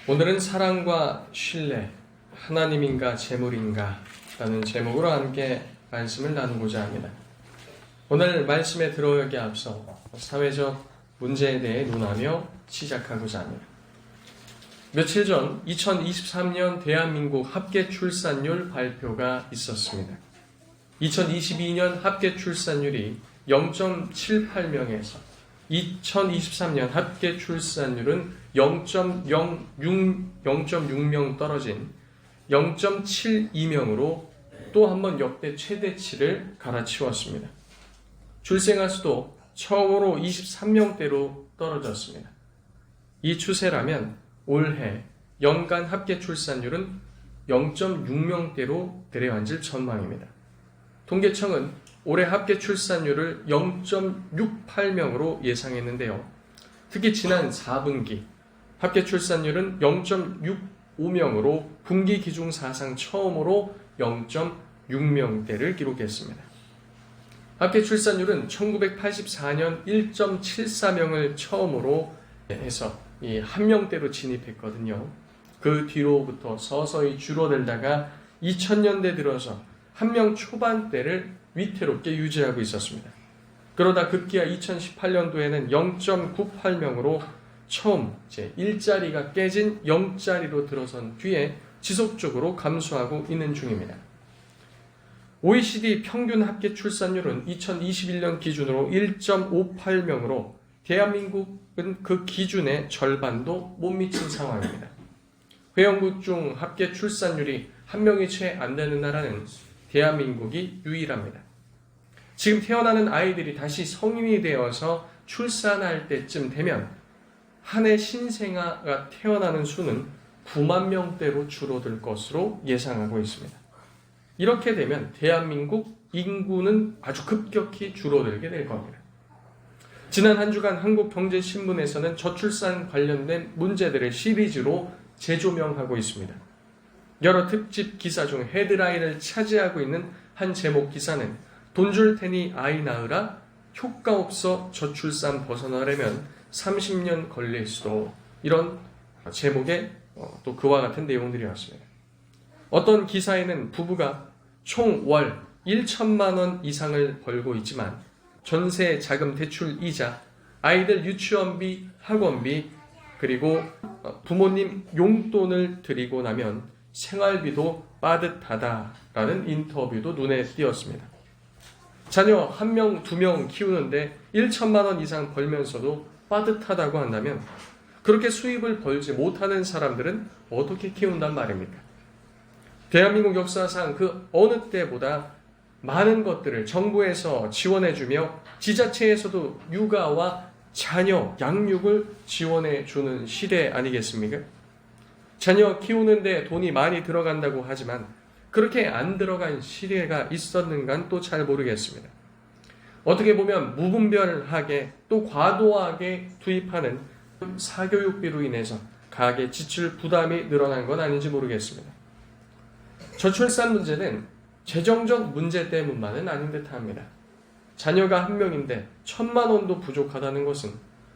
오늘은 사랑과 신뢰, 하나님인가 재물인가 라는 제목으로 함께 말씀을 나누고자 합니다. 오늘 말씀에 들어가기 앞서 사회적 문제에 대해 논하며 시작하고자 합니다. 며칠 전 2023년 대한민국 합계 출산율 발표가 있었습니다. 2022년 합계 출산율이 0.78명에서 2023년 합계 출산율은 0.6명 떨어진 0.72명으로 또 한 번 역대 최대치를 갈아치웠습니다. 출생아 수도 처음으로 23명대로 떨어졌습니다. 이 추세라면 올해 연간 합계 출산율은 0.6명대로 내려앉을 전망입니다. 통계청은 올해 합계 출산율을 0.68명으로 예상했는데요. 특히 지난 4분기 합계 출산율은 0.65명으로 분기 기준 사상 처음으로 0.6명대를 기록했습니다. 합계 출산율은 1984년 1.74명을 처음으로 해서 이 1명대로 진입했거든요. 그 뒤로부터 서서히 줄어들다가 2000년대 들어서 1명 초반대를 위태롭게 유지하고 있었습니다. 그러다 급기야 2018년도에는 0.98명으로 처음 이제 1자리가 깨진 0자리로 들어선 뒤에 지속적으로 감소하고 있는 중입니다. OECD 평균 합계 출산율은 2021년 기준으로 1.58명으로 대한민국은 그 기준의 절반도 못 미친 상황입니다. 회원국 중 합계 출산율이 1명이 채 안 되는 나라는 대한민국이 유일합니다. 지금 태어나는 아이들이 다시 성인이 되어서 출산할 때쯤 되면 한 해 신생아가 태어나는 수는 9만 명대로 줄어들 것으로 예상하고 있습니다. 이렇게 되면 대한민국 인구는 아주 급격히 줄어들게 될 겁니다. 지난 한 주간 한국경제신문에서는 저출산 관련된 문제들을 시리즈로 재조명하고 있습니다. 여러 특집 기사 중 헤드라인을 차지하고 있는 한 제목 기사는 돈 줄 테니 아이 낳으라, 효과 없어 저출산 벗어나려면 30년 걸릴 수도, 이런 제목의 또 그와 같은 내용들이었습니다. 어떤 기사에는 부부가 총 월 1천만 원 이상을 벌고 있지만 전세 자금 대출 이자, 아이들 유치원비, 학원비, 그리고 부모님 용돈을 드리고 나면 생활비도 빠듯하다라는 인터뷰도 눈에 띄었습니다. 자녀 1명, 2명 키우는데 1천만 원 이상 벌면서도 빠듯하다고 한다면 그렇게 수입을 벌지 못하는 사람들은 어떻게 키운단 말입니까? 대한민국 역사상 그 어느 때보다 많은 것들을 정부에서 지원해주며 지자체에서도 육아와 자녀 양육을 지원해주는 시대 아니겠습니까? 자녀 키우는데 돈이 많이 들어간다고 하지만 그렇게 안 들어간 시대가 있었는간 또 잘 모르겠습니다. 어떻게 보면 무분별하게 또 과도하게 투입하는 사교육비로 인해서 가계 지출 부담이 늘어난 건 아닌지 모르겠습니다. 저출산 문제는 재정적 문제 때문만은 아닌 듯합니다. 자녀가 1명인데 1,000만 원도 부족하다는 것은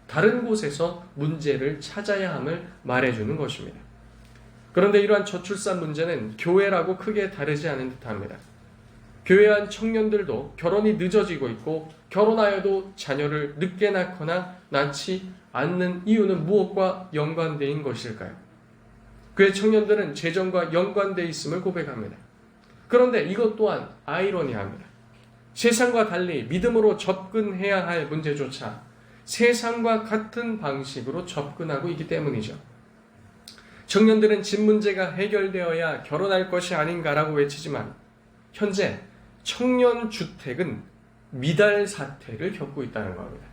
다른 곳에서 문제를 찾아야 함을 말해주는 것입니다. 그런데 이러한 저출산 문제는 교회라고 크게 다르지 않은 듯합니다. 교회 안 청년들도 결혼이 늦어지고 있고 결혼하여도 자녀를 늦게 낳거나 낳지 않는 이유는 무엇과 연관된 것일까요? 교회 청년들은 재정과 연관되어 있음을 고백합니다. 그런데 이것 또한 아이러니합니다. 세상과 달리 믿음으로 접근해야 할 문제조차 세상과 같은 방식으로 접근하고 있기 때문이죠. 청년들은 집 문제가 해결되어야 결혼할 것이 아닌가라고 외치지만 현재 청년주택은 미달 사태를 겪고 있다는 겁니다.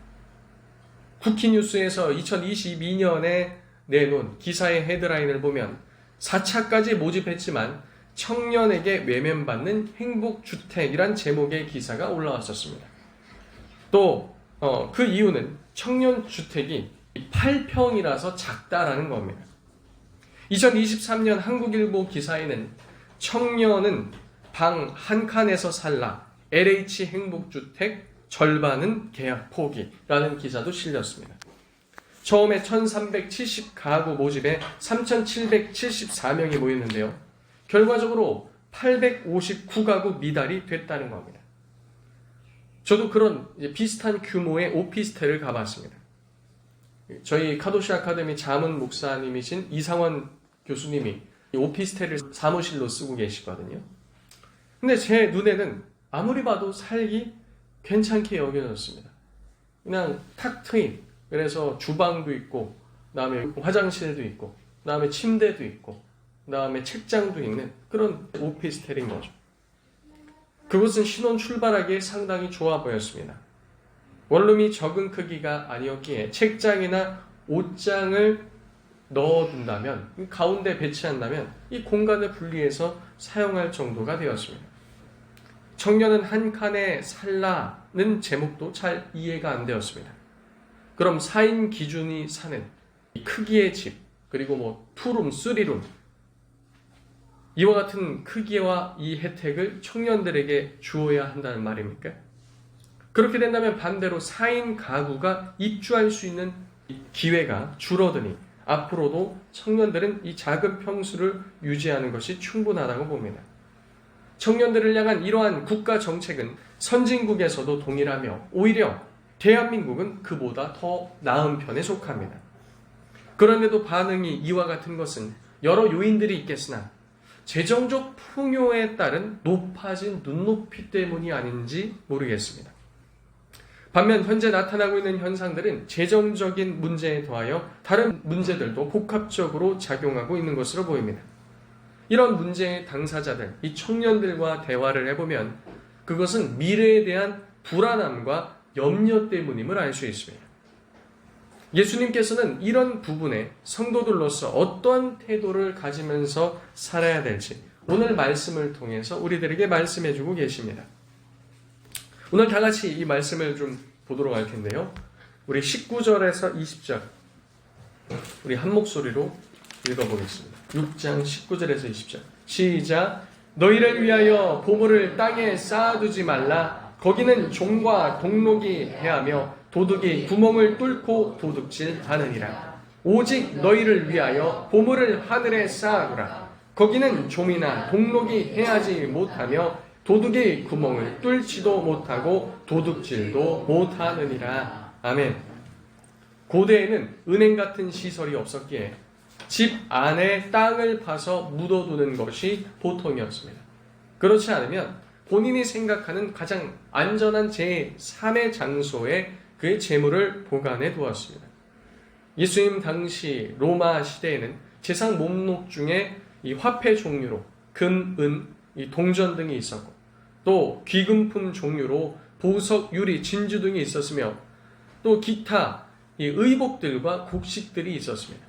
쿠키뉴스에서 2022년에 내놓은 기사의 헤드라인을 보면 4차까지 모집했지만 청년에게 외면받는 행복주택이란 제목의 기사가 올라왔었습니다. 또 그 이유는 청년주택이 8평이라서 작다라는 겁니다. 2023년 한국일보 기사에는 청년은 방 한 칸에서 살라, LH 행복주택 절반은 계약 포기라는 기사도 실렸습니다. 처음에 1370가구 모집에 3774명이 모였는데요. 결과적으로 859가구 미달이 됐다는 겁니다. 저도 그런 비슷한 규모의 오피스텔을 가봤습니다. 저희 카도시 아카데미 자문 목사님이신 이상원 교수님이 오피스텔을 사무실로 쓰고 계시거든요. 근데 제 눈에는 아무리 봐도 살기 괜찮게 여겨졌습니다. 그냥 탁 트인, 그래서 주방도 있고, 그다음에 화장실도 있고, 그다음에 침대도 있고, 그다음에 책장도 있는 그런 오피스텔인 거죠. 그곳은 신혼 출발하기에 상당히 좋아 보였습니다. 원룸이 적은 크기가 아니었기에 책장이나 옷장을 넣어둔다면, 가운데 배치한다면 이 공간을 분리해서 사용할 정도가 되었습니다. 청년은 한 칸에 살라는 제목도 잘 이해가 안 되었습니다. 그럼 4인 기준이 사는 크기의 집, 그리고 2룸, 3룸, 이와 같은 크기와 이 혜택을 청년들에게 주어야 한다는 말입니까? 그렇게 된다면 반대로 4인 가구가 입주할 수 있는 기회가 줄어드니 앞으로도 청년들은 이 작은 평수를 유지하는 것이 충분하다고 봅니다. 청년들을 향한 이러한 국가 정책은 선진국에서도 동일하며 오히려 대한민국은 그보다 더 나은 편에 속합니다. 그런데도 반응이 이와 같은 것은 여러 요인들이 있겠으나 재정적 풍요에 따른 높아진 눈높이 때문이 아닌지 모르겠습니다. 반면 현재 나타나고 있는 현상들은 재정적인 문제에 더하여 다른 문제들도 복합적으로 작용하고 있는 것으로 보입니다. 이런 문제의 당사자들, 이 청년들과 대화를 해보면 그것은 미래에 대한 불안함과 염려 때문임을 알 수 있습니다. 예수님께서는 이런 부분에 성도들로서 어떠한 태도를 가지면서 살아야 될지 오늘 말씀을 통해서 우리들에게 말씀해주고 계십니다. 오늘 다 같이 이 말씀을 좀 보도록 할 텐데요. 우리 19절에서 20절 우리 한 목소리로 읽어보겠습니다. 6장 19절에서 20절 시작. 너희를 위하여 보물을 땅에 쌓아두지 말라. 거기는 종과 동록이 해하며 도둑이 구멍을 뚫고 도둑질하느니라. 오직 너희를 위하여 보물을 하늘에 쌓아두라. 거기는 좀이나 동록이 해하지 못하며 도둑이 구멍을 뚫지도 못하고 도둑질도 못하느니라. 아멘. 고대에는 은행 같은 시설이 없었기에 집 안에 땅을 파서 묻어두는 것이 보통이었습니다. 그렇지 않으면 본인이 생각하는 가장 안전한 제3의 장소에 그의 재물을 보관해 두었습니다. 예수님 당시 로마 시대에는 재상 목록 중에 이 화폐 종류로 금, 은, 이 동전 등이 있었고 또 귀금품 종류로 보석, 유리, 진주 등이 있었으며 또 기타 이 의복들과 곡식들이 있었습니다.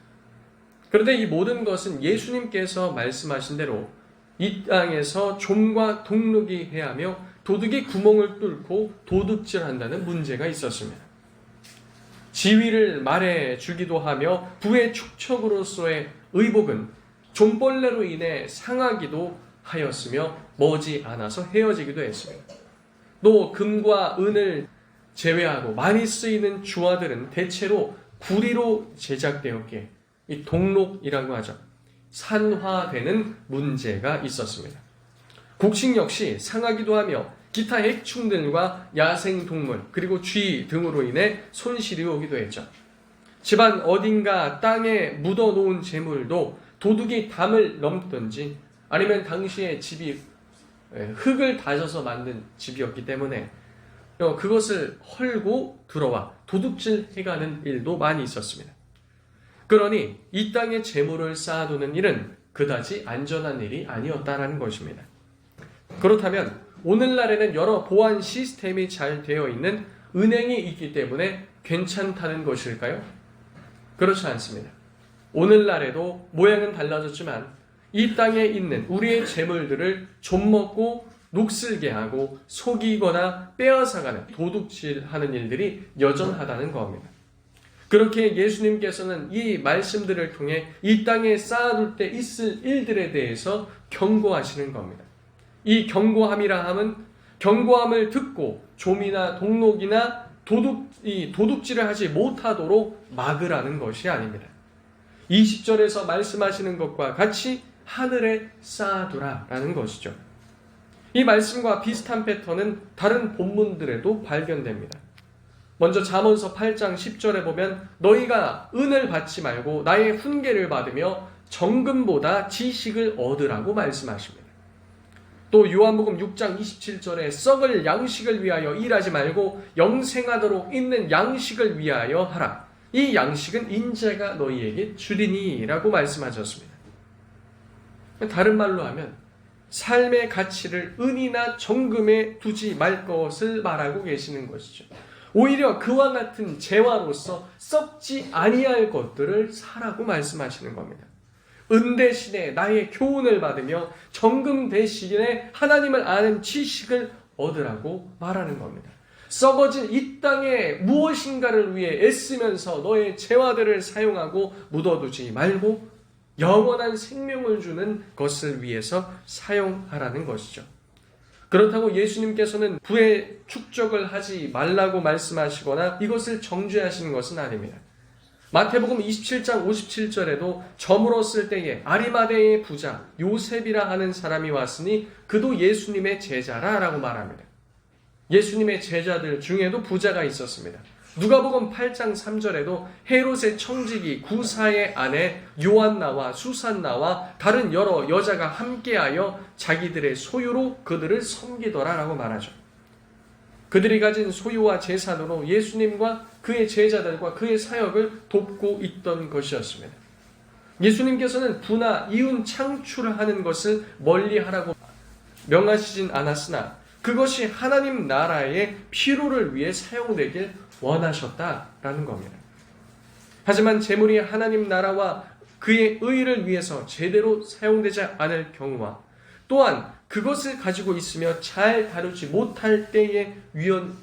그런데 이 모든 것은 예수님께서 말씀하신 대로 이 땅에서 좀과 동록이 해하며 도둑이 구멍을 뚫고 도둑질한다는 문제가 있었습니다. 지위를 말해 주기도 하며 부의 축척으로서의 의복은 좀벌레로 인해 상하기도 하였으며 머지않아서 헤어지기도 했습니다. 또 금과 은을 제외하고 많이 쓰이는 주화들은 대체로 구리로 제작되었기에 이 동록이라고 하죠. 산화되는 문제가 있었습니다. 곡식 역시 상하기도 하며 기타 해충들과 야생동물 그리고 쥐 등으로 인해 손실이 오기도 했죠. 집안 어딘가 땅에 묻어놓은 재물도 도둑이 담을 넘든지 아니면 당시에 집이 흙을 다져서 만든 집이었기 때문에 그것을 헐고 들어와 도둑질 해가는 일도 많이 있었습니다. 그러니 이 땅에 재물을 쌓아두는 일은 그다지 안전한 일이 아니었다는 것입니다. 그렇다면 오늘날에는 여러 보안 시스템이 잘 되어 있는 은행이 있기 때문에 괜찮다는 것일까요? 그렇지 않습니다. 오늘날에도 모양은 달라졌지만 이 땅에 있는 우리의 재물들을 좀먹고 녹슬게 하고 속이거나 빼앗아가는 도둑질하는 일들이 여전하다는 겁니다. 그렇게 예수님께서는 이 말씀들을 통해 이 땅에 쌓아둘 때 있을 일들에 대해서 경고하시는 겁니다. 이 경고함이라 함은 경고함을 듣고 좀이나 동록이나 도둑질을 하지 못하도록 막으라는 것이 아닙니다. 20절에서 말씀하시는 것과 같이 하늘에 쌓아두라라는 것이죠. 이 말씀과 비슷한 패턴은 다른 본문들에도 발견됩니다. 먼저 잠언서 8장 10절에 보면 너희가 은을 받지 말고 나의 훈계를 받으며 정금보다 지식을 얻으라고 말씀하십니다. 또 요한복음 6장 27절에 썩을 양식을 위하여 일하지 말고 영생하도록 있는 양식을 위하여 하라. 이 양식은 인자가 너희에게 주리니 라고 말씀하셨습니다. 다른 말로 하면 삶의 가치를 은이나 정금에 두지 말 것을 말하고 계시는 것이죠. 오히려 그와 같은 재화로서 썩지 아니할 것들을 사라고 말씀하시는 겁니다. 은 대신에 나의 교훈을 받으며 정금 대신에 하나님을 아는 지식을 얻으라고 말하는 겁니다. 썩어진 이 땅에 무엇인가를 위해 애쓰면서 너의 재화들을 사용하고 묻어두지 말고 영원한 생명을 주는 것을 위해서 사용하라는 것이죠. 그렇다고 예수님께서는 부의 축적을 하지 말라고 말씀하시거나 이것을 정죄하시는 것은 아닙니다. 마태복음 27장 57절에도 저물었을 때에 아리마대의 부자 요셉이라 하는 사람이 왔으니 그도 예수님의 제자라 라고 말합니다. 예수님의 제자들 중에도 부자가 있었습니다. 누가복음 8장 3절에도 헤롯의 청지기 구사의 아내 요한나와 수산나와 다른 여러 여자가 함께하여 자기들의 소유로 그들을 섬기더라 라고 말하죠. 그들이 가진 소유와 재산으로 예수님과 그의 제자들과 그의 사역을 돕고 있던 것이었습니다. 예수님께서는 부나 이윤 창출하는 것을 멀리하라고 명하시진 않았으나 그것이 하나님 나라의 필요를 위해 사용되길 원하셨다라는 겁니다. 하지만 재물이 하나님 나라와 그의 의를 위해서 제대로 사용되지 않을 경우와 또한 그것을 가지고 있으며 잘 다루지 못할 때의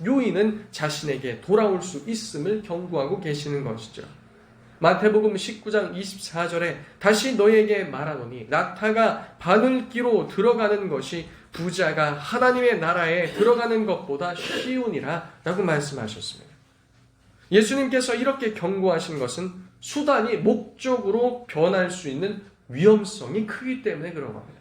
요인은 자신에게 돌아올 수 있음을 경고하고 계시는 것이죠. 마태복음 19장 24절에 다시 너희에게 말하노니 낙타가 바늘기로 들어가는 것이 부자가 하나님의 나라에 들어가는 것보다 쉬우니라 라고 말씀하셨습니다. 예수님께서 이렇게 경고하신 것은 수단이 목적으로 변할 수 있는 위험성이 크기 때문에 그런 겁니다.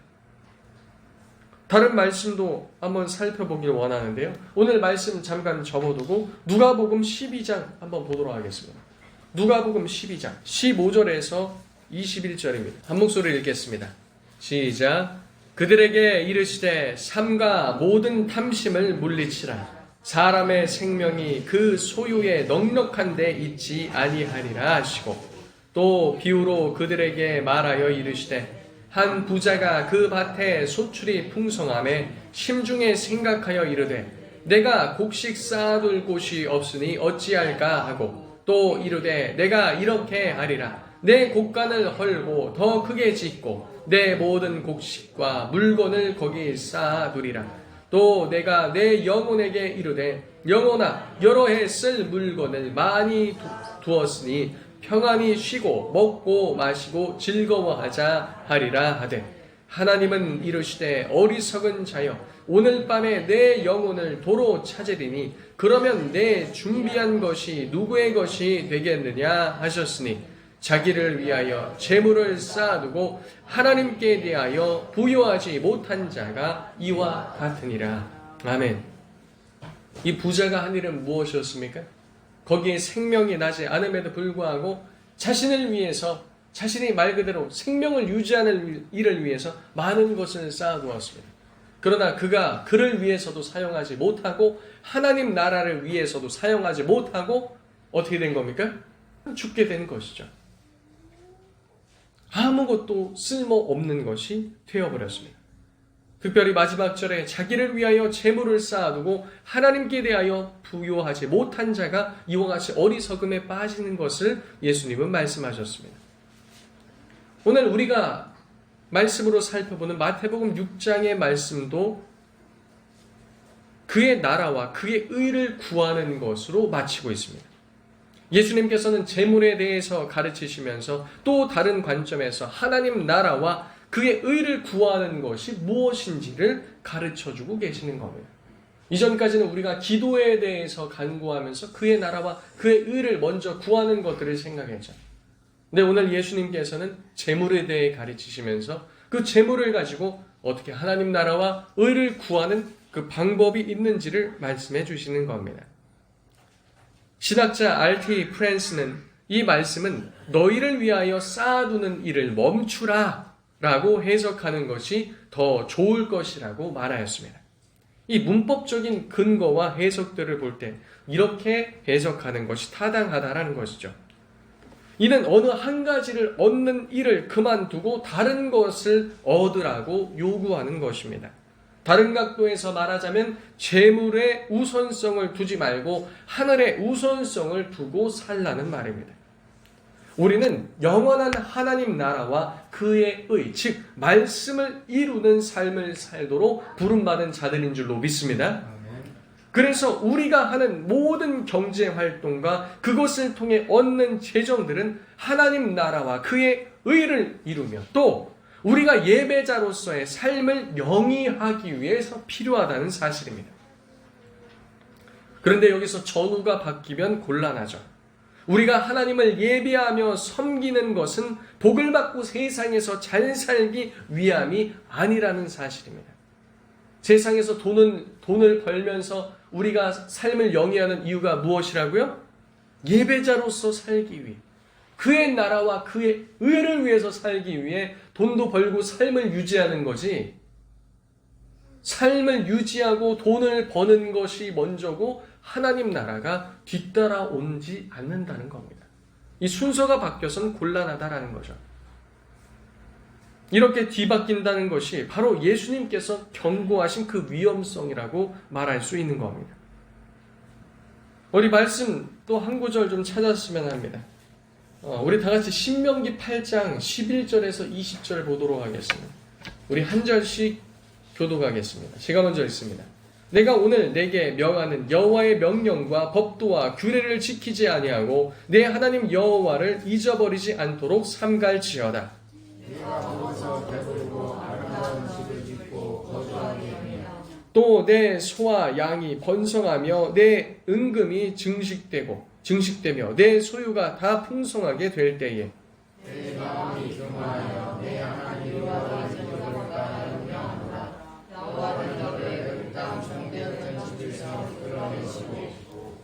다른 말씀도 한번 살펴보길 원하는데요. 오늘 말씀 잠깐 접어두고 누가복음 12장 한번 보도록 하겠습니다. 누가복음 12장 15절에서 21절입니다. 한 목소리를 읽겠습니다. 시작. 그들에게 이르시되 삼가 모든 탐심을 물리치라. 사람의 생명이 그 소유에 넉넉한 데 있지 아니하리라 하시고 또 비유로 그들에게 말하여 이르시되 한 부자가 그 밭에 소출이 풍성함에 심중에 생각하여 이르되 내가 곡식 쌓아둘 곳이 없으니 어찌할까 하고 또 이르되 내가 이렇게 하리라. 내 곡간을 헐고 더 크게 짓고 내 모든 곡식과 물건을 거기 쌓아두리라. 또 내가 내 영혼에게 이르되 영혼아 여러 해 쓸 물건을 많이 두었으니 평안히 쉬고 먹고 마시고 즐거워하자 하리라 하되 하나님은 이르시되 어리석은 자여 오늘 밤에 내 영혼을 도로 찾으리니 그러면 내 준비한 것이 누구의 것이 되겠느냐 하셨으니 자기를 위하여 재물을 쌓아두고 하나님께 대하여 부요하지 못한 자가 이와 같으니라. 아멘. 이 부자가 한 일은 무엇이었습니까? 거기에 생명이 나지 않음에도 불구하고 자신을 위해서 자신이 말 그대로 생명을 유지하는 일을 위해서 많은 것을 쌓아두었습니다. 그러나 그가 그를 위해서도 사용하지 못하고 하나님 나라를 위해서도 사용하지 못하고 어떻게 된 겁니까? 죽게 된 것이죠. 아무것도 쓸모없는 것이 되어버렸습니다. 특별히 마지막 절에 자기를 위하여 재물을 쌓아두고 하나님께 대하여 부요하지 못한 자가 이와 같이 어리석음에 빠지는 것을 예수님은 말씀하셨습니다. 오늘 우리가 말씀으로 살펴보는 마태복음 6장의 말씀도 그의 나라와 그의 의를 구하는 것으로 마치고 있습니다. 예수님께서는 재물에 대해서 가르치시면서 또 다른 관점에서 하나님 나라와 그의 의를 구하는 것이 무엇인지를 가르쳐주고 계시는 겁니다. 이전까지는 우리가 기도에 대해서 간구하면서 그의 나라와 그의 의를 먼저 구하는 것들을 생각했죠. 근데 오늘 예수님께서는 재물에 대해 가르치시면서 그 재물을 가지고 어떻게 하나님 나라와 의를 구하는 그 방법이 있는지를 말씀해 주시는 겁니다. 신학자 R.T. 프랜스는 이 말씀은 너희를 위하여 쌓아두는 일을 멈추라 라고 해석하는 것이 더 좋을 것이라고 말하였습니다. 이 문법적인 근거와 해석들을 볼 때 이렇게 해석하는 것이 타당하다라는 것이죠. 이는 어느 한 가지를 얻는 일을 그만두고 다른 것을 얻으라고 요구하는 것입니다. 다른 각도에서 말하자면 재물의 우선성을 두지 말고 하늘의 우선성을 두고 살라는 말입니다. 우리는 영원한 하나님 나라와 그의 의, 즉 말씀을 이루는 삶을 살도록 부름받은 자들인 줄로 믿습니다. 그래서 우리가 하는 모든 경제활동과 그것을 통해 얻는 재정들은 하나님 나라와 그의 의를 이루며 또 우리가 예배자로서의 삶을 영위하기 위해서 필요하다는 사실입니다. 그런데 여기서 전후가 바뀌면 곤란하죠. 우리가 하나님을 예배하며 섬기는 것은 복을 받고 세상에서 잘 살기 위함이 아니라는 사실입니다. 세상에서 돈을 벌면서 우리가 삶을 영위하는 이유가 무엇이라고요? 예배자로서 살기 위해, 그의 나라와 그의 의를 위해서 살기 위해 돈도 벌고 삶을 유지하는 거지, 삶을 유지하고 돈을 버는 것이 먼저고 하나님 나라가 뒤따라오지 않는다는 겁니다. 이 순서가 바뀌어서는 곤란하다라는 거죠. 이렇게 뒤바뀐다는 것이 바로 예수님께서 경고하신 그 위험성이라고 말할 수 있는 겁니다. 우리 말씀 또 한 구절 좀 찾았으면 합니다. 우리 다 같이 신명기 8장 11절에서 20절 보도록 하겠습니다. 우리 한 절씩 교독하겠습니다. 제가 먼저 읽습니다. 내가 오늘 내게 명하는 여호와의 명령과 법도와 규례를 지키지 아니하고 내 하나님 여호와를 잊어버리지 않도록 삼갈지어다. 또 내 소와 양이 번성하며 내 은금이 증식되며 내 소유가 다 풍성하게 될 때에 내 마음이 교만하여 내 하나님 여호와를 잊어버릴까 하며 여호와는 너를 그 땅 정되었던 집에서 끌어내시고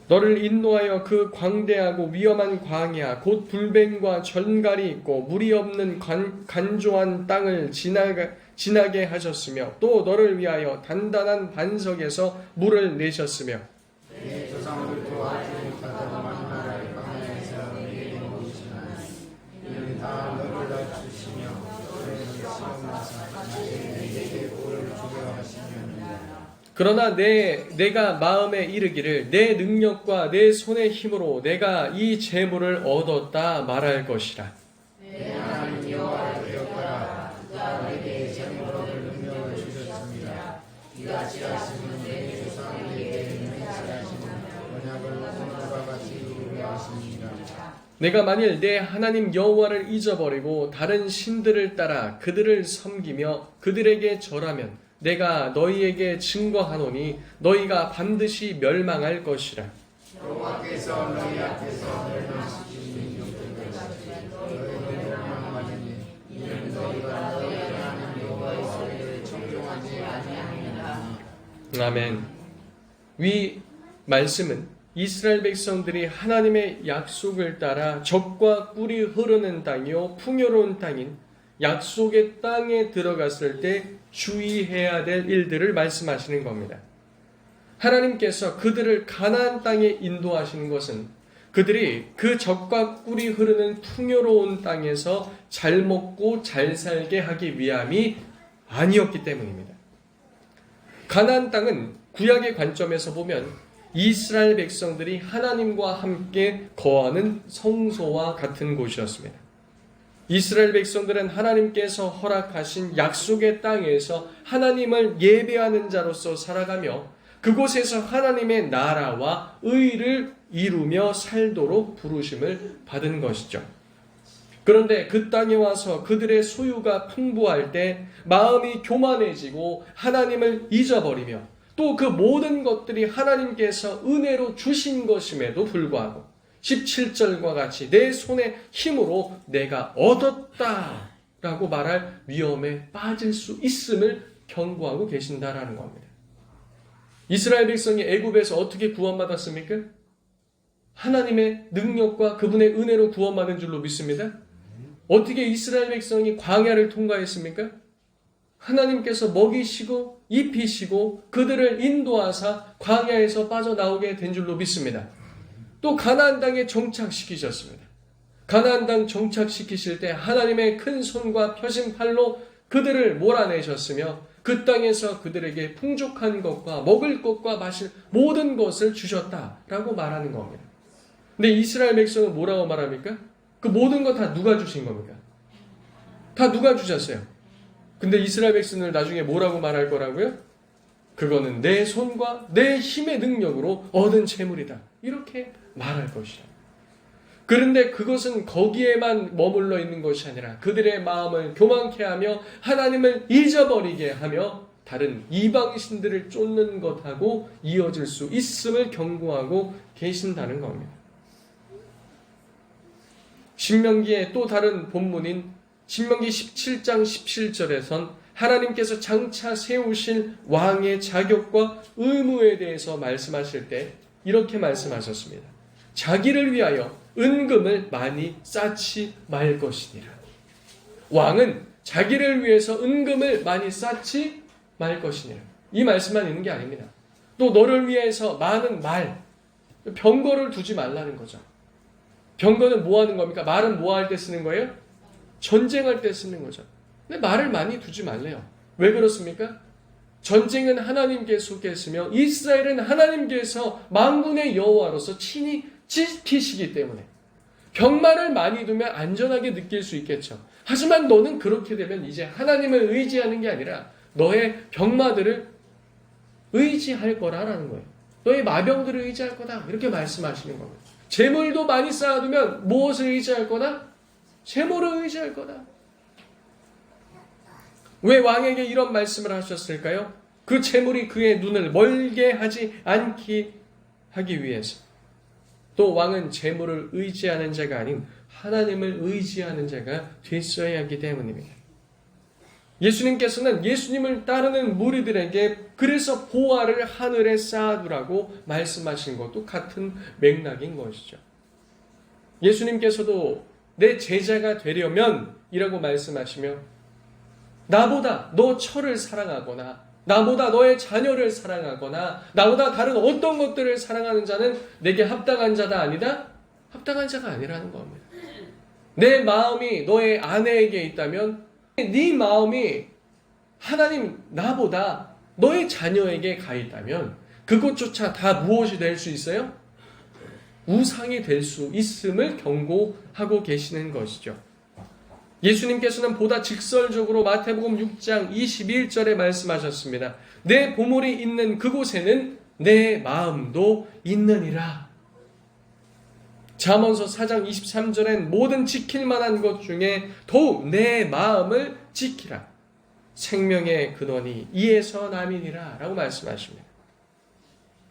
너를 인도하여 그 광대하고 위험한 광야 곧 불뱀과 전갈이 있고 물이 없는 간조한 땅을 지나게 하셨으며 또 너를 위하여 단단한 반석에서 물을 내셨으며 내 조상을 도와주지 못하던 만나라의 광야에서 내게 모으시나 이는 다 너를 낮추시며 너를 시험하사 내게 복을 주려 하시느니라. 그러나 내가 마음에 이르기를 내 능력과 내 손의 힘으로 내가 이 재물을 얻었다 말할 것이라. 내 하나님 여호와를 기억하라. 그가 내게 재물 얻을 능력을 주셨습니다. 이같이 하시면 내 조상에게 맹세하시는 언약을 오늘과 같이 이루려 하십니다. 내가 만일 내 하나님 여호와를 잊어버리고 다른 신들을 따라 그들을 섬기며 그들에게 절하면 내가 너희에게 증거하노니 너희가 반드시 멸망할 것이라. 여호와께서 너희 앞에서 멸망시키신 이것들까지 너희를 멸망하리니 이는 너희가 너희 하나님 여호와의 소리를 청종하지 아니하느니라. 아멘. 위 말씀은 이스라엘 백성들이 하나님의 약속을 따라 적과 꿀이 흐르는 땅이요 풍요로운 땅인 약속의 땅에 들어갔을 때 주의해야 될 일들을 말씀하시는 겁니다. 하나님께서 그들을 가나안 땅에 인도하시는 것은 그들이 그 적과 꿀이 흐르는 풍요로운 땅에서 잘 먹고 잘 살게 하기 위함이 아니었기 때문입니다. 가나안 땅은 구약의 관점에서 보면 이스라엘 백성들이 하나님과 함께 거하는 성소와 같은 곳이었습니다. 이스라엘 백성들은 하나님께서 허락하신 약속의 땅에서 하나님을 예배하는 자로서 살아가며 그곳에서 하나님의 나라와 의를 이루며 살도록 부르심을 받은 것이죠. 그런데 그 땅에 와서 그들의 소유가 풍부할 때 마음이 교만해지고 하나님을 잊어버리며 또 그 모든 것들이 하나님께서 은혜로 주신 것임에도 불구하고 17절과 같이 내 손의 힘으로 내가 얻었다 라고 말할 위험에 빠질 수 있음을 경고하고 계신다라는 겁니다. 이스라엘 백성이 애굽에서 어떻게 구원받았습니까? 하나님의 능력과 그분의 은혜로 구원받은 줄로 믿습니다. 어떻게 이스라엘 백성이 광야를 통과했습니까? 하나님께서 먹이시고 입히시고 그들을 인도하사 광야에서 빠져나오게 된 줄로 믿습니다. 또 가나안 땅에 정착시키셨습니다. 가나안 땅 정착시키실 때 하나님의 큰 손과 펴신 팔로 그들을 몰아내셨으며 그 땅에서 그들에게 풍족한 것과 먹을 것과 마실 모든 것을 주셨다라고 말하는 겁니다. 근데 이스라엘 백성은 뭐라고 말합니까? 그 모든 것 다 누가 주신 겁니까? 다 누가 주셨어요? 근데 이스라엘 백성을 나중에 뭐라고 말할 거라고요? 그거는 내 손과 내 힘의 능력으로 얻은 재물이다. 이렇게 말할 것이죠. 그런데 그것은 거기에만 머물러 있는 것이 아니라 그들의 마음을 교만케 하며 하나님을 잊어버리게 하며 다른 이방신들을 쫓는 것하고 이어질 수 있음을 경고하고 계신다는 겁니다. 신명기의 또 다른 본문인 신명기 17장 17절에선 하나님께서 장차 세우실 왕의 자격과 의무에 대해서 말씀하실 때 이렇게 말씀하셨습니다. 자기를 위하여 은금을 많이 쌓지 말 것이니라. 왕은 자기를 위해서 은금을 많이 쌓지 말 것이니라. 이 말씀만 있는 게 아닙니다. 또 너를 위해서 많은 말, 병거를 두지 말라는 거죠. 병거는 뭐 하는 겁니까? 말은 뭐 할 때 쓰는 거예요? 전쟁할 때 쓰는 거죠. 근데 말을 많이 두지 말래요. 왜 그렇습니까? 전쟁은 하나님께서 계시며 이스라엘은 하나님께서 만군의 여호와로서 친히 지키시기 때문에 병마를 많이 두면 안전하게 느낄 수 있겠죠. 하지만 너는 그렇게 되면 이제 하나님을 의지하는 게 아니라 너의 병마들을 의지할 거라라는 거예요. 너의 마병들을 의지할 거다. 이렇게 말씀하시는 겁니다. 재물도 많이 쌓아두면 무엇을 의지할 거다? 재물을 의지할 거다. 왜 왕에게 이런 말씀을 하셨을까요? 그 재물이 그의 눈을 멀게 하지 않기 하기 위해서. 또 왕은 재물을 의지하는 자가 아닌 하나님을 의지하는 자가 됐어야 하기 때문입니다. 예수님께서는 예수님을 따르는 무리들에게 그래서 보화를 하늘에 쌓아두라고 말씀하신 것도 같은 맥락인 것이죠. 예수님께서도 내 제자가 되려면 이라고 말씀하시며 나보다 너 처를 사랑하거나 나보다 너의 자녀를 사랑하거나 나보다 다른 어떤 것들을 사랑하는 자는 내게 합당한 자다 아니다? 합당한 자가 아니라는 겁니다. 내 마음이 너의 아내에게 있다면 네 마음이 하나님 나보다 너의 자녀에게 가 있다면 그것조차 다 무엇이 될 수 있어요? 우상이 될 수 있음을 경고하고 계시는 것이죠. 예수님께서는 보다 직설적으로 마태복음 6장 21절에 말씀하셨습니다. 내 보물이 있는 그곳에는 내 마음도 있느니라. 잠언서 4장 23절엔 모든 지킬 만한 것 중에 더욱 내 마음을 지키라. 생명의 근원이 이에서 남이니라 라고 말씀하십니다.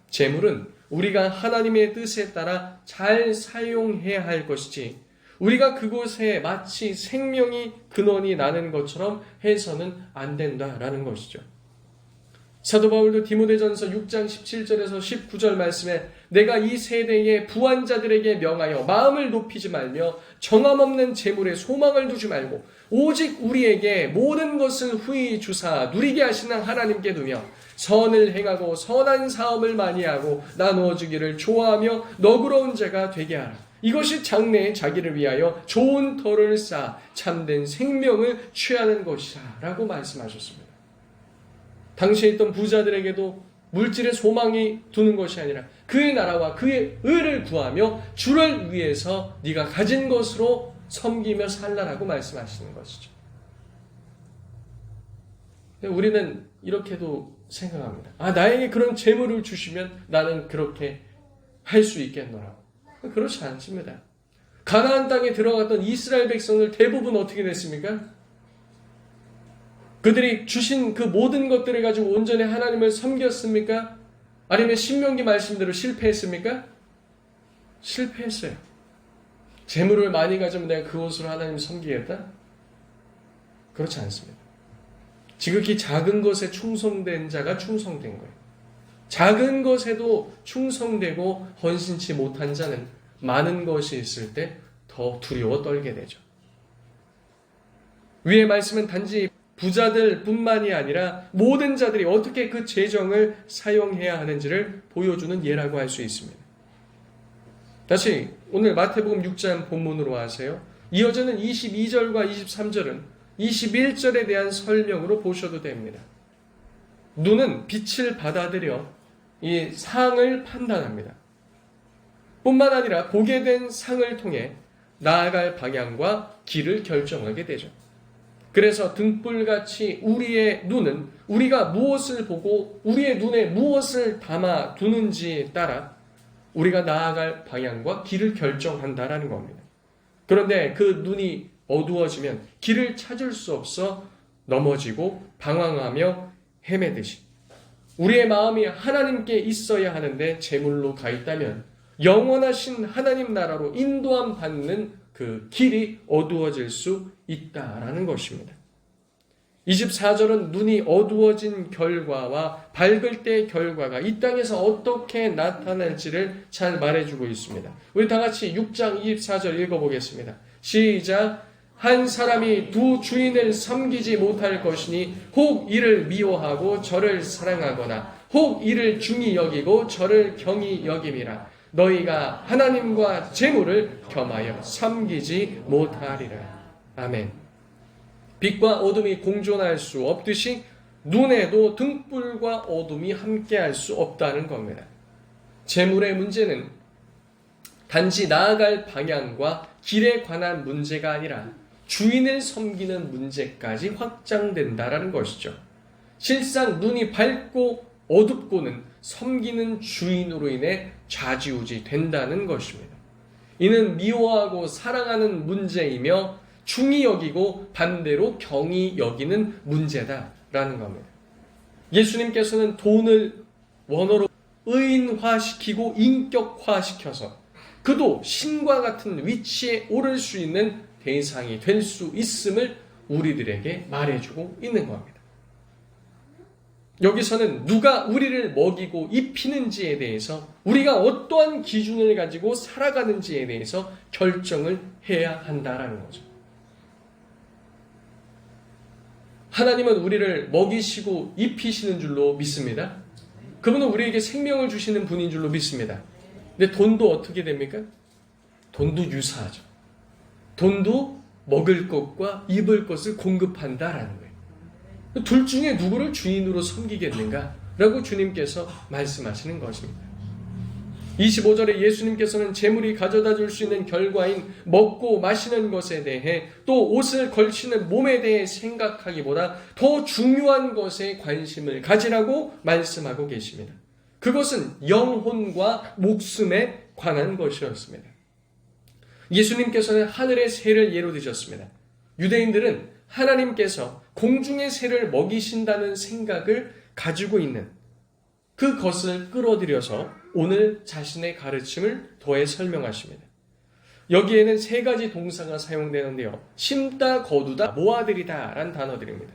재물은 우리가 하나님의 뜻에 따라 잘 사용해야 할 것이지 우리가 그곳에 마치 생명이 근원이 나는 것처럼 해서는 안 된다라는 것이죠. 사도 바울도 디모데전서 6장 17절에서 19절 말씀에 내가 이 세대의 부한 자들에게 명하여 마음을 높이지 말며 정함없는 재물에 소망을 두지 말고 오직 우리에게 모든 것을 후히 주사 누리게 하시는 하나님께 두며 선을 행하고 선한 사업을 많이 하고 나누어 주기를 좋아하며 너그러운 자가 되게 하라. 이것이 장래에 자기를 위하여 좋은 터를 쌓아 참된 생명을 취하는 것이다 라고 말씀하셨습니다. 당시에 있던 부자들에게도 물질의 소망이 두는 것이 아니라 그의 나라와 그의 의를 구하며 주를 위해서 네가 가진 것으로 섬기며 살라라고 말씀하시는 것이죠. 우리는 이렇게도 생각합니다. 나에게 그런 재물을 주시면 나는 그렇게 할 수 있겠노라고. 그렇지 않습니다. 가나안 땅에 들어갔던 이스라엘 백성들 대부분 어떻게 됐습니까? 그들이 주신 그 모든 것들을 가지고 온전히 하나님을 섬겼습니까? 아니면 신명기 말씀대로 실패했습니까? 실패했어요. 재물을 많이 가지면 내가 그것으로 하나님 섬기겠다? 그렇지 않습니다. 지극히 작은 것에 충성된 자가 충성된 거예요. 작은 것에도 충성되고 헌신치 못한 자는 많은 것이 있을 때 더 두려워 떨게 되죠. 위의 말씀은 단지 부자들 뿐만이 아니라 모든 자들이 어떻게 그 재정을 사용해야 하는지를 보여주는 예라고 할 수 있습니다. 다시 오늘 마태복음 6장 본문으로 하세요. 이어지는 22절과 23절은 21절에 대한 설명으로 보셔도 됩니다. 눈은 빛을 받아들여 이 상을 판단합니다. 뿐만 아니라 보게 된 상을 통해 나아갈 방향과 길을 결정하게 되죠. 그래서 등불같이 우리의 눈은 우리가 무엇을 보고 우리의 눈에 무엇을 담아 두는지에 따라 우리가 나아갈 방향과 길을 결정한다라는 겁니다. 그런데 그 눈이 어두워지면 길을 찾을 수 없어 넘어지고 방황하며 헤매듯이 우리의 마음이 하나님께 있어야 하는데 재물로 가 있다면 영원하신 하나님 나라로 인도함 받는 그 길이 어두워질 수 있다라는 것입니다. 24절은 눈이 어두워진 결과와 밝을 때의 결과가 이 땅에서 어떻게 나타날지를 잘 말해주고 있습니다. 우리 다 같이 6장 24절 읽어보겠습니다. 시작. 한 사람이 두 주인을 섬기지 못할 것이니 혹 이를 미워하고 저를 사랑하거나 혹 이를 중히 여기고 저를 경히 여김이라. 너희가 하나님과 재물을 겸하여 섬기지 못하리라. 아멘. 빛과 어둠이 공존할 수 없듯이 눈에도 등불과 어둠이 함께할 수 없다는 겁니다. 재물의 문제는 단지 나아갈 방향과 길에 관한 문제가 아니라 주인을 섬기는 문제까지 확장된다는 것이죠. 실상 눈이 밝고 어둡고는 섬기는 주인으로 인해 좌지우지 된다는 것입니다. 이는 미워하고 사랑하는 문제이며 중히 여기고 반대로 경히 여기는 문제다라는 겁니다. 예수님께서는 돈을 원어로 의인화시키고 인격화시켜서 그도 신과 같은 위치에 오를 수 있는 대상이 될 수 있음을 우리들에게 말해주고 있는 겁니다. 여기서는 누가 우리를 먹이고 입히는지에 대해서 우리가 어떠한 기준을 가지고 살아가는지에 대해서 결정을 해야 한다라는 거죠. 하나님은 우리를 먹이시고 입히시는 줄로 믿습니다. 그분은 우리에게 생명을 주시는 분인 줄로 믿습니다. 근데 돈도 어떻게 됩니까? 돈도 유사하죠. 돈도 먹을 것과 입을 것을 공급한다라는 거예요. 둘 중에 누구를 주인으로 섬기겠는가? 라고 주님께서 말씀하시는 것입니다. 25절에 예수님께서는 재물이 가져다 줄 수 있는 결과인 먹고 마시는 것에 대해 또 옷을 걸치는 몸에 대해 생각하기보다 더 중요한 것에 관심을 가지라고 말씀하고 계십니다. 그것은 영혼과 목숨에 관한 것이었습니다. 예수님께서는 하늘의 새를 예로 드셨습니다. 유대인들은 하나님께서 공중의 새를 먹이신다는 생각을 가지고 있는 그것을 끌어들여서 오늘 자신의 가르침을 더해 설명하십니다. 여기에는 세 가지 동사가 사용되는데요. 심다, 거두다, 모아들이다 라는 단어들입니다.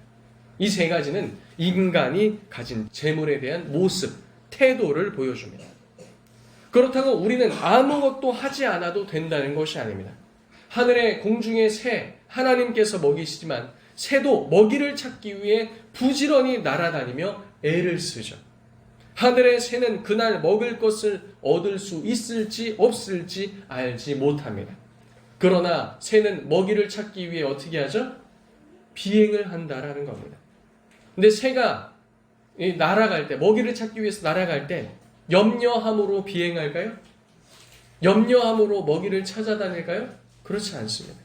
이 세 가지는 인간이 가진 재물에 대한 모습, 태도를 보여줍니다. 그렇다고 우리는 아무것도 하지 않아도 된다는 것이 아닙니다. 하늘의 공중의 새, 하나님께서 먹이시지만 새도 먹이를 찾기 위해 부지런히 날아다니며 애를 쓰죠. 하늘의 새는 그날 먹을 것을 얻을 수 있을지 없을지 알지 못합니다. 그러나 새는 먹이를 찾기 위해 어떻게 하죠? 비행을 한다라는 겁니다. 근데 새가 날아갈 때, 먹이를 찾기 위해서 날아갈 때 염려함으로 비행할까요? 염려함으로 먹이를 찾아다닐까요? 그렇지 않습니다.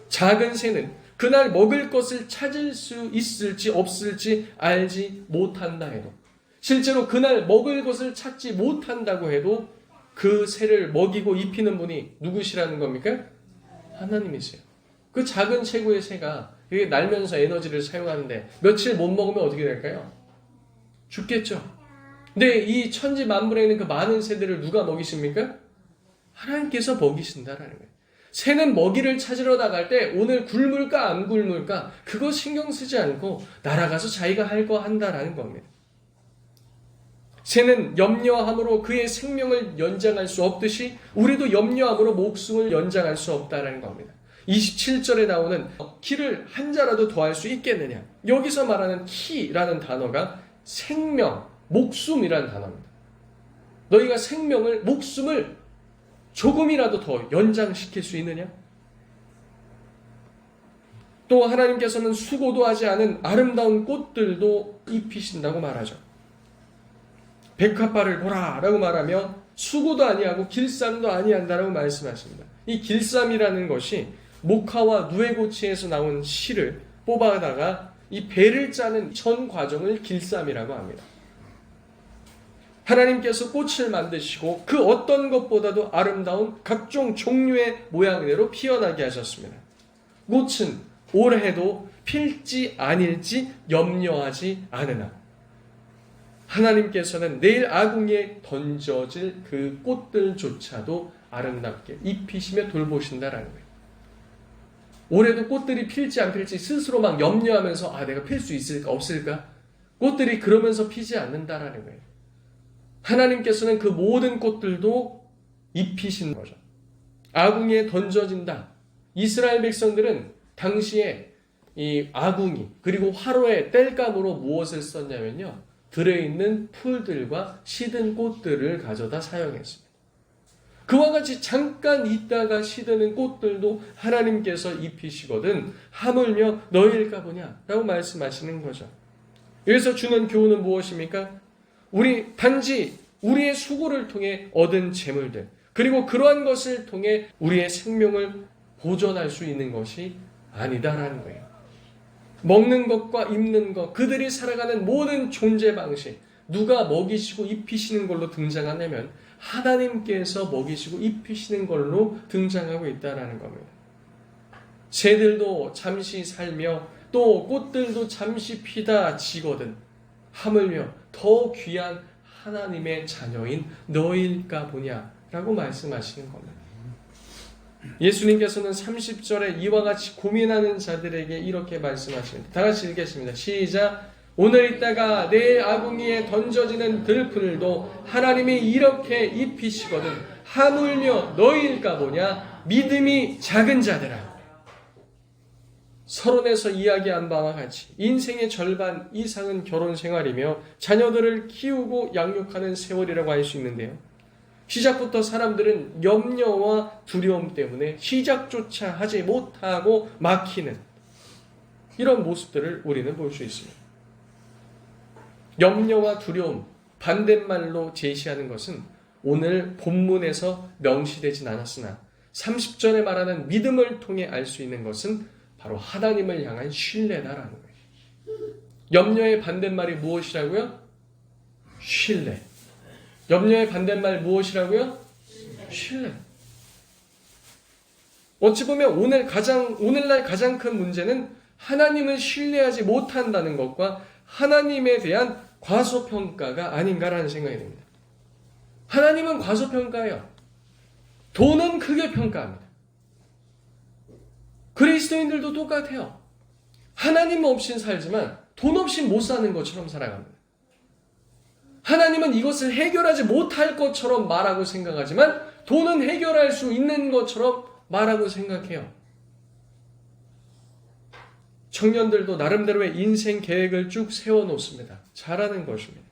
작은 새는 그날 먹을 것을 찾을 수 있을지 없을지 알지 못한다 해도 실제로 그날 먹을 것을 찾지 못한다고 해도 그 새를 먹이고 입히는 분이 누구시라는 겁니까? 하나님이세요. 그 작은 최고의 새가 이게 날면서 에너지를 사용하는데 며칠 못 먹으면 어떻게 될까요? 죽겠죠. 근데 이 천지 만물에 있는 그 많은 새들을 누가 먹이십니까? 하나님께서 먹이신다라는 거예요. 새는 먹이를 찾으러 나갈 때 오늘 굶을까 안 굶을까 그거 신경 쓰지 않고 날아가서 자기가 할 거 한다라는 겁니다. 새는 염려함으로 그의 생명을 연장할 수 없듯이 우리도 염려함으로 목숨을 연장할 수 없다라는 겁니다. 27절에 나오는 키를 한 자라도 더할 수 있겠느냐. 여기서 말하는 키라는 단어가 생명, 목숨이라는 단어입니다. 너희가 생명을, 목숨을 조금이라도 더 연장시킬 수 있느냐? 또 하나님께서는 수고도 하지 않은 아름다운 꽃들도 입히신다고 말하죠. 백합화를 보라 라고 말하며 수고도 아니하고 길쌈도 아니한다라고 말씀하십니다. 이 길쌈이라는 것이 목화와 누에고치에서 나온 실을 뽑아다가 이 배를 짜는 전 과정을 길쌈이라고 합니다. 하나님께서 꽃을 만드시고 그 어떤 것보다도 아름다운 각종 종류의 모양대로 피어나게 하셨습니다. 꽃은 올해도 필지 아닐지 염려하지 않으나 하나님께서는 내일 아궁이에 던져질 그 꽃들조차도 아름답게 입히시며 돌보신다라는 거예요. 올해도 꽃들이 필지 안 필지 스스로 막 염려하면서 내가 필 수 있을까 없을까? 꽃들이 그러면서 피지 않는다라는 거예요. 하나님께서는 그 모든 꽃들도 입히신 거죠. 아궁이에 던져진다. 이스라엘 백성들은 당시에 이 아궁이 그리고 화로의 땔감으로 무엇을 썼냐면요. 들어있는 풀들과 시든 꽃들을 가져다 사용했습니다. 그와 같이 잠깐 있다가 시드는 꽃들도 하나님께서 입히시거든 하물며 너희일까 보냐 라고 말씀하시는 거죠. 여기서 주는 교훈은 무엇입니까? 우리 단지 우리의 수고를 통해 얻은 재물들 그리고 그러한 것을 통해 우리의 생명을 보존할 수 있는 것이 아니다라는 거예요. 먹는 것과 입는 것, 그들이 살아가는 모든 존재 방식, 누가 먹이시고 입히시는 걸로 등장하냐면 하나님께서 먹이시고 입히시는 걸로 등장하고 있다는 겁니다. 새들도 잠시 살며 또 꽃들도 잠시 피다 지거든 하물며 더 귀한 하나님의 자녀인 너희일까 보냐라고 말씀하시는 겁니다. 예수님께서는 30절에 이와 같이 고민하는 자들에게 이렇게 말씀하십니다. 다 같이 읽겠습니다. 시작. 오늘 있다가 내일 아궁이에 던져지는 들풀도 하나님이 이렇게 입히시거든 하물며 너희일까 보냐 믿음이 작은 자들아. 서론에서 이야기한 바와 같이 인생의 절반 이상은 결혼 생활이며 자녀들을 키우고 양육하는 세월이라고 할 수 있는데요. 시작부터 사람들은 염려와 두려움 때문에 시작조차 하지 못하고 막히는 이런 모습들을 우리는 볼 수 있습니다. 염려와 두려움, 반대말로 제시하는 것은 오늘 본문에서 명시되진 않았으나 30절에 말하는 믿음을 통해 알 수 있는 것은 바로 하나님을 향한 신뢰다라는 거예요. 염려의 반대말이 무엇이라고요? 신뢰. 염려의 반대말 무엇이라고요? 신뢰. 어찌 보면 오늘날 가장 큰 문제는 하나님을 신뢰하지 못한다는 것과 하나님에 대한 과소평가가 아닌가라는 생각이 듭니다. 하나님은 과소평가해요. 돈은 크게 평가합니다. 그리스도인들도 똑같아요. 하나님 없인 살지만 돈 없인 못 사는 것처럼 살아갑니다. 하나님은 이것을 해결하지 못할 것처럼 말하고 생각하지만 돈은 해결할 수 있는 것처럼 말하고 생각해요. 청년들도 나름대로의 인생 계획을 쭉 세워놓습니다. 잘하는 것입니다.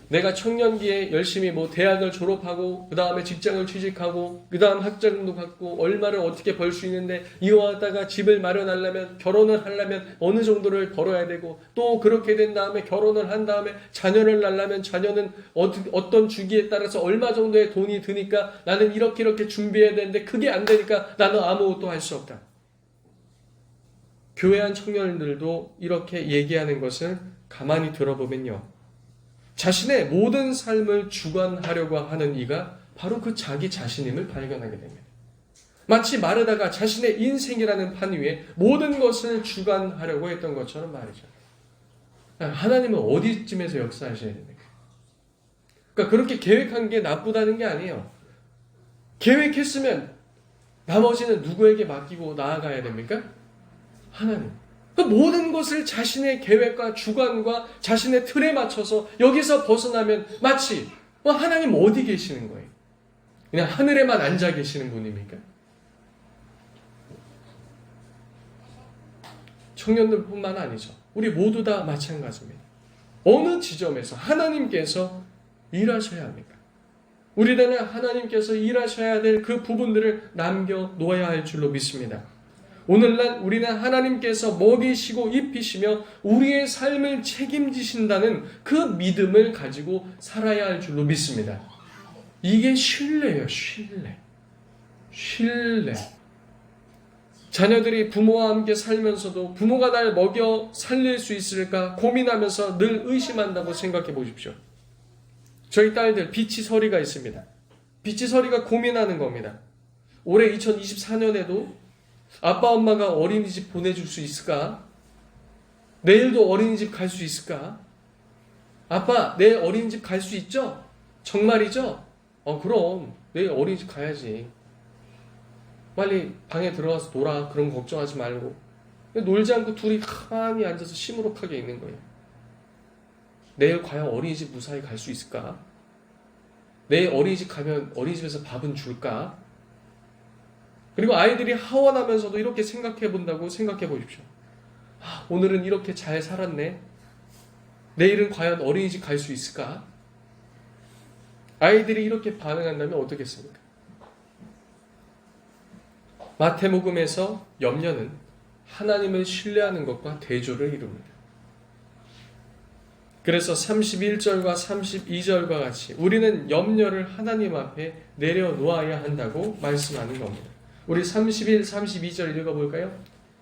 내가 청년기에 열심히 대학을 졸업하고 그 다음에 직장을 취직하고 그 다음 학자금도 갖고 얼마를 어떻게 벌 수 있는데 이거 하다가 집을 마련하려면 결혼을 하려면 어느 정도를 벌어야 되고 또 그렇게 된 다음에 결혼을 한 다음에 자녀를 낳으려면 자녀는 어떤 주기에 따라서 얼마 정도의 돈이 드니까 나는 이렇게 준비해야 되는데 그게 안 되니까 나는 아무것도 할 수 없다. 교회 안 청년들도 이렇게 얘기하는 것을 가만히 들어보면요. 자신의 모든 삶을 주관하려고 하는 이가 바로 그 자기 자신임을 발견하게 됩니다. 마치 마르다가 자신의 인생이라는 판 위에 모든 것을 주관하려고 했던 것처럼 말이죠. 하나님은 어디쯤에서 역사하셔야 됩니까? 그러니까 그렇게 계획한 게 나쁘다는 게 아니에요. 계획했으면 나머지는 누구에게 맡기고 나아가야 됩니까? 하나님. 그 모든 것을 자신의 계획과 주관과 자신의 틀에 맞춰서 여기서 벗어나면 마치 하나님 어디 계시는 거예요? 그냥 하늘에만 앉아 계시는 분입니까? 청년들뿐만 아니죠. 우리 모두 다 마찬가지입니다. 어느 지점에서 하나님께서 일하셔야 합니까? 우리들은 하나님께서 일하셔야 될 그 부분들을 남겨놓아야 할 줄로 믿습니다. 오늘날 우리는 하나님께서 먹이시고 입히시며 우리의 삶을 책임지신다는 그 믿음을 가지고 살아야 할 줄로 믿습니다. 이게 신뢰예요. 신뢰. 자녀들이 부모와 함께 살면서도 부모가 날 먹여 살릴 수 있을까 고민하면서 늘 의심한다고 생각해 보십시오. 저희 딸들 비치서리가 있습니다. 비치서리가 고민하는 겁니다. 올해 2024년에도 아빠 엄마가 어린이집 보내줄 수 있을까? 내일도 어린이집 갈 수 있을까? 아빠 내일 어린이집 갈 수 있죠? 정말이죠? 그럼 내일 어린이집 가야지. 빨리 방에 들어가서 놀아. 그런 거 걱정하지 말고. 놀지 않고 둘이 가만히 앉아서 시무룩하게 있는 거예요. 내일 과연 어린이집 무사히 갈 수 있을까? 내일 어린이집 가면 어린이집에서 밥은 줄까? 그리고 아이들이 하원하면서도 이렇게 생각해 본다고 생각해 보십시오. 오늘은 이렇게 잘 살았네. 내일은 과연 어린이집 갈 수 있을까? 아이들이 이렇게 반응한다면 어떻겠습니까? 마태복음에서 염려는 하나님을 신뢰하는 것과 대조를 이룹니다. 그래서 31절과 32절과 같이 우리는 염려를 하나님 앞에 내려놓아야 한다고 말씀하는 겁니다. 우리 31, 32절 읽어볼까요?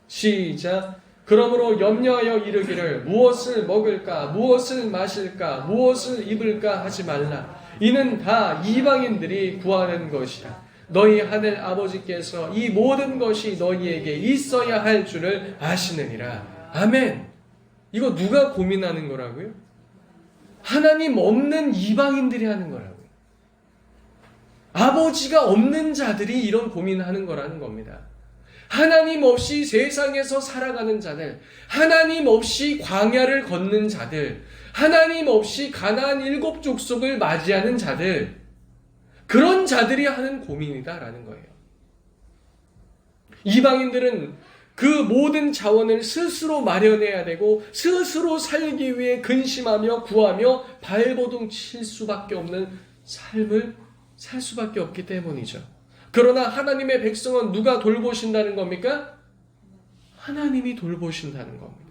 시작! 그러므로 염려하여 이르기를 무엇을 먹을까, 무엇을 마실까, 무엇을 입을까 하지 말라. 이는 다 이방인들이 구하는 것이라. 너희 하늘 아버지께서 이 모든 것이 너희에게 있어야 할 줄을 아시느니라. 아멘. 이거 누가 고민하는 거라고요? 하나님 없는 이방인들이 하는 거라고요. 아버지가 없는 자들이 이런 고민하는 거라는 겁니다. 하나님 없이 세상에서 살아가는 자들, 하나님 없이 광야를 걷는 자들, 하나님 없이 가나안 7 족속을 맞이하는 자들, 그런 자들이 하는 고민이다라는 거예요. 이방인들은 그 모든 자원을 스스로 마련해야 되고 스스로 살기 위해 근심하며 구하며 발버둥 칠 수밖에 없는 삶을 살 수밖에 없기 때문이죠. 그러나 하나님의 백성은 누가 돌보신다는 겁니까? 하나님이 돌보신다는 겁니다.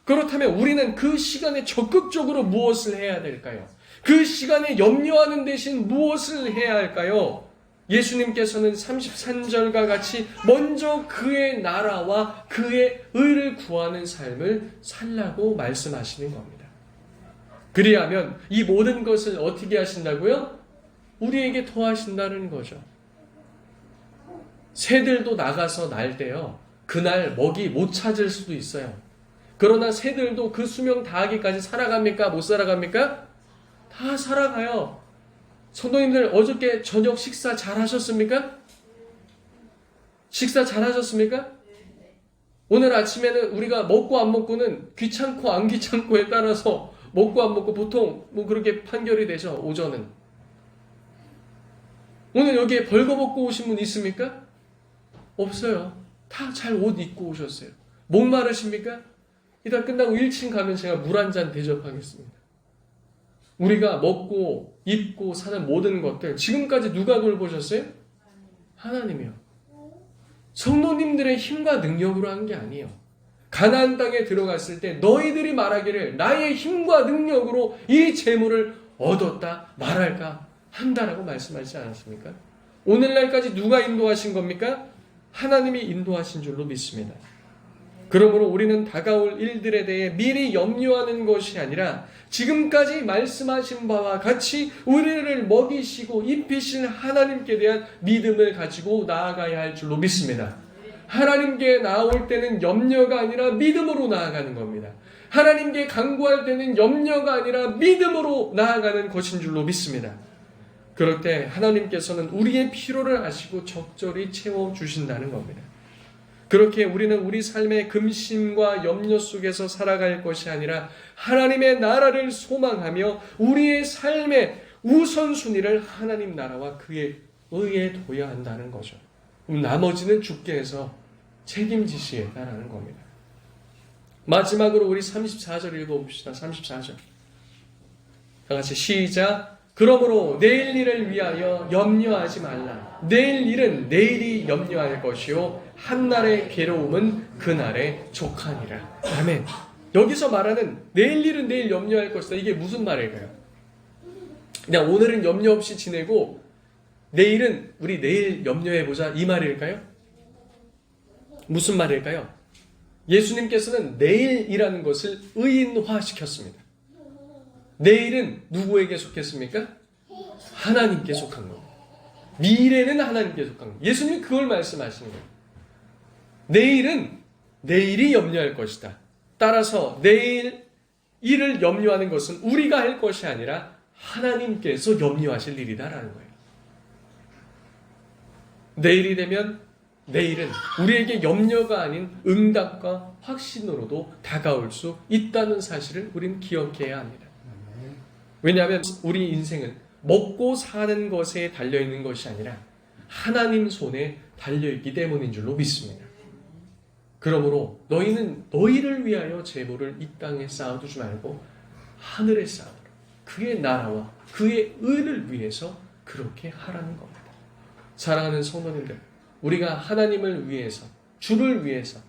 그렇다면 우리는 그 시간에 적극적으로 무엇을 해야 될까요? 그 시간에 염려하는 대신 무엇을 해야 할까요? 예수님께서는 33절과 같이 먼저 그의 나라와 그의 의를 구하는 삶을 살라고 말씀하시는 겁니다. 그리하면 이 모든 것을 어떻게 하신다고요? 우리에게 더하신다는 거죠. 새들도 나가서 날 때요, 그날 먹이 못 찾을 수도 있어요. 그러나 새들도 그 수명 다하기까지 살아갑니까? 못 살아갑니까? 다 살아가요. 성도님들 어저께 저녁 식사 잘 하셨습니까? 식사 잘 하셨습니까? 오늘 아침에는 우리가 먹고 안 먹고는 귀찮고 안 귀찮고에 따라서 먹고 안 먹고 보통 그렇게 판결이 되죠. 오전은. 오늘 여기에 벌거벗고 오신 분 있습니까? 없어요. 다 잘 옷 입고 오셨어요. 목마르십니까? 이따 끝나고 1층 가면 제가 물 한 잔 대접하겠습니다. 우리가 먹고 입고 사는 모든 것들 지금까지 누가 돌보셨어요? 하나님이요. 성도님들의 힘과 능력으로 한 게 아니에요. 가나안 땅에 들어갔을 때 너희들이 말하기를 나의 힘과 능력으로 이 재물을 얻었다 말할까 한다라고 말씀하시지 않았습니까? 오늘날까지 누가 인도하신 겁니까? 하나님이 인도하신 줄로 믿습니다. 그러므로 우리는 다가올 일들에 대해 미리 염려하는 것이 아니라 지금까지 말씀하신 바와 같이 우리를 먹이시고 입히신 하나님께 대한 믿음을 가지고 나아가야 할 줄로 믿습니다. 하나님께 나아올 때는 염려가 아니라 믿음으로 나아가는 겁니다. 하나님께 간구할 때는 염려가 아니라 믿음으로 나아가는 것인 줄로 믿습니다. 그럴 때 하나님께서는 우리의 필요를 아시고 적절히 채워주신다는 겁니다. 그렇게 우리는 우리 삶의 근심과 염려 속에서 살아갈 것이 아니라 하나님의 나라를 소망하며 우리의 삶의 우선순위를 하나님 나라와 그의 의에 둬야 한다는 거죠. 나머지는 주께 해서 책임지시겠다라는 겁니다. 마지막으로 우리 34절 읽어봅시다. 34절. 다 같이 시작. 그러므로 내일 일을 위하여 염려하지 말라. 내일 일은 내일이 염려할 것이요 한날의 괴로움은 그날에 족하니라. 아멘. 여기서 말하는 내일 일은 내일 염려할 것이다. 이게 무슨 말일까요? 그냥 오늘은 염려 없이 지내고 내일은 우리 내일 염려해보자 이 말일까요? 무슨 말일까요? 예수님께서는 내일이라는 것을 의인화시켰습니다. 내일은 누구에게 속했습니까? 하나님께 속한 겁니다. 미래는 하나님께 속한 겁니다. 예수님이 그걸 말씀하시는 거예요. 내일은 내일이 염려할 것이다. 따라서 내일 일을 염려하는 것은 우리가 할 것이 아니라 하나님께서 염려하실 일이다라는 거예요. 내일이 되면 내일은 우리에게 염려가 아닌 응답과 확신으로도 다가올 수 있다는 사실을 우리는 기억해야 합니다. 왜냐하면 우리 인생은 먹고 사는 것에 달려있는 것이 아니라 하나님 손에 달려있기 때문인 줄로 믿습니다. 그러므로 너희는 너희를 위하여 재물을 이 땅에 쌓아두지 말고 하늘에 쌓아두라. 그의 나라와 그의 의를 위해서 그렇게 하라는 겁니다. 사랑하는 성도님들, 우리가 하나님을 위해서, 주를 위해서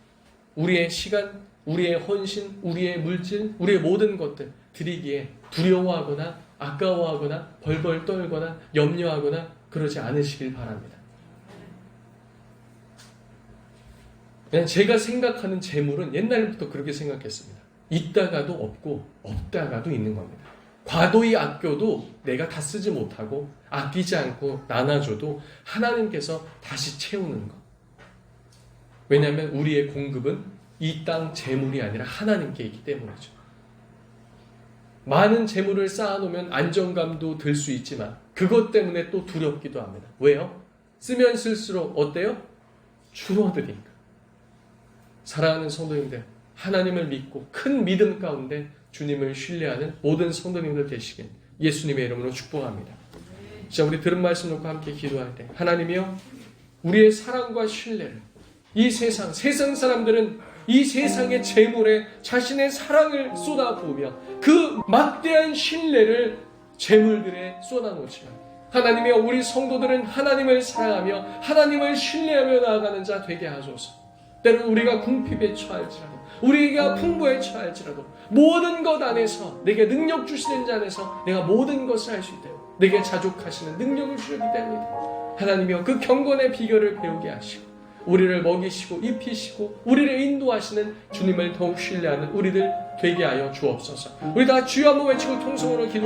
우리의 시간, 우리의 헌신, 우리의 물질, 우리의 모든 것들 드리기에 두려워하거나 아까워하거나 벌벌 떨거나 염려하거나 그러지 않으시길 바랍니다. 제가 생각하는 재물은 옛날부터 그렇게 생각했습니다. 있다가도 없고 없다가도 있는 겁니다. 과도히 아껴도 내가 다 쓰지 못하고 아끼지 않고 나눠줘도 하나님께서 다시 채우는 것. 왜냐하면 우리의 공급은 이 땅 재물이 아니라 하나님께 있기 때문이죠. 많은 재물을 쌓아놓으면 안정감도 들 수 있지만 그것 때문에 또 두렵기도 합니다. 왜요? 쓰면 쓸수록 어때요? 줄어드니까. 사랑하는 성도님들, 하나님을 믿고 큰 믿음 가운데 주님을 신뢰하는 모든 성도님들 되시길 예수님의 이름으로 축복합니다. 자, 우리 들은 말씀 놓고 함께 기도할 때 하나님이여 우리의 사랑과 신뢰를 이 세상 사람들은 이 세상의 재물에 자신의 사랑을 쏟아부으며 그 막대한 신뢰를 재물들에 쏟아놓지만 하나님이여 우리 성도들은 하나님을 사랑하며 하나님을 신뢰하며 나아가는 자 되게 하소서. 때로는 우리가 궁핍에 처할지라도 우리가 풍부에 처할지라도 모든 것 안에서 내게 능력 주시는 자 안에서 내가 모든 것을 할 수 있도록 내게 자족하시는 능력을 주셨기 때문이다. 하나님이여 그 경건의 비결을 배우게 하시고 우리를 먹이시고 입히시고 우리를 인도하시는 주님을 더욱 신뢰하는 우리들 되게 하여 주옵소서. 우리 다 주여 한번 외치고 통성으로 기도